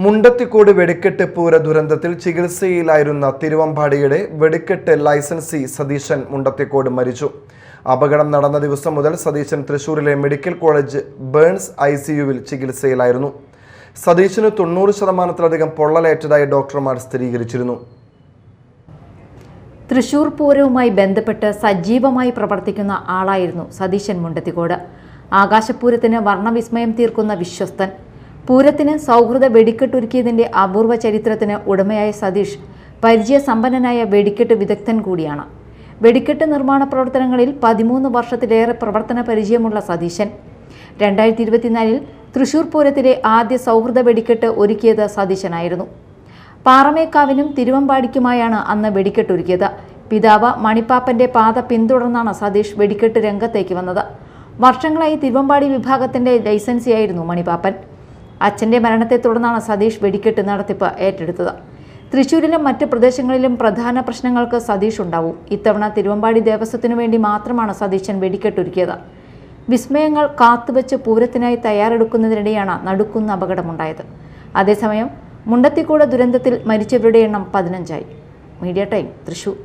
മുണ്ടത്തിക്കോട് വെടിക്കെട്ട് പൂര ദുരന്തത്തിൽ ചികിത്സയിലായിരുന്ന തിരുവമ്പാടിയുടെ വെടിക്കെട്ട് ലൈസൻസി സതീശൻ മുണ്ടത്തിക്കോട് മരിച്ചു. അപകടം നടന്ന ദിവസം മുതൽ സതീശൻ തൃശൂരിലെ മെഡിക്കൽ കോളേജ് ബേൺസ് ICUവിൽ ചികിത്സയിലായിരുന്നു. സതീശന് 90% പൊള്ളലേറ്റതായി ഡോക്ടർമാർ സ്ഥിരീകരിച്ചിരുന്നു. തൃശൂർ പൂരവുമായി ബന്ധപ്പെട്ട് സജീവമായി പ്രവർത്തിക്കുന്ന ആളായിരുന്നു സതീശൻ മുണ്ടത്തിക്കോട്. ആകാശപൂരത്തിന് വർണ്ണവിസ്മയം തീർക്കുന്ന വിശ്വസ്തൻ. പൂരത്തിന് സൗഹൃദ വെടിക്കെട്ടൊരുക്കിയതിന്റെ അപൂർവ ചരിത്രത്തിന് ഉടമയായ സതീഷ് പരിചയസമ്പന്നനായ വെടിക്കെട്ട് വിദഗ്ധൻ കൂടിയാണ്. വെടിക്കെട്ട് നിർമ്മാണ പ്രവർത്തനങ്ങളിൽ 13 വർഷത്തിലേറെ പ്രവർത്തന പരിചയമുള്ള സതീശൻ 2024 തൃശൂർ പൂരത്തിലെ ആദ്യ സൗഹൃദ വെടിക്കെട്ട് ഒരുക്കിയത് സതീശനായിരുന്നു. പാറമേക്കാവിനും തിരുവമ്പാടിക്കുമായാണ് അന്ന് വെടിക്കെട്ടൊരുക്കിയത്. പിതാവ് മണിപ്പാപ്പന്റെ പാത പിന്തുടർന്നാണ് സതീഷ് വെടിക്കെട്ട് രംഗത്തേക്ക് വന്നത്. വർഷങ്ങളായി തിരുവമ്പാടി വിഭാഗത്തിന്റെ ലൈസൻസിയായിരുന്നു മണിപ്പാപ്പൻ. അച്ഛന്റെ മരണത്തെ തുടർന്നാണ് സതീഷ് വെടിക്കെട്ട് നടത്തിപ്പ് ഏറ്റെടുത്തത്. തൃശൂരിലും മറ്റ് പ്രദേശങ്ങളിലും പ്രധാന പ്രശ്നങ്ങൾക്ക് സതീഷ് ഉണ്ടാവും. ഇത്തവണ തിരുവമ്പാടി ദേവസ്വത്തിനു വേണ്ടി മാത്രമാണ് സതീശൻ വെടിക്കെട്ടൊരുക്കിയത്. വിസ്മയങ്ങൾ കാത്തുവെച്ച് പൂരത്തിനായി തയ്യാറെടുക്കുന്നതിനിടെയാണ് നടുക്കുന്ന അപകടമുണ്ടായത്. അതേസമയം മുണ്ടത്തിക്കോട് ദുരന്തത്തിൽ മരിച്ചവരുടെ എണ്ണം 15 ആയി. Media time, Thrissur.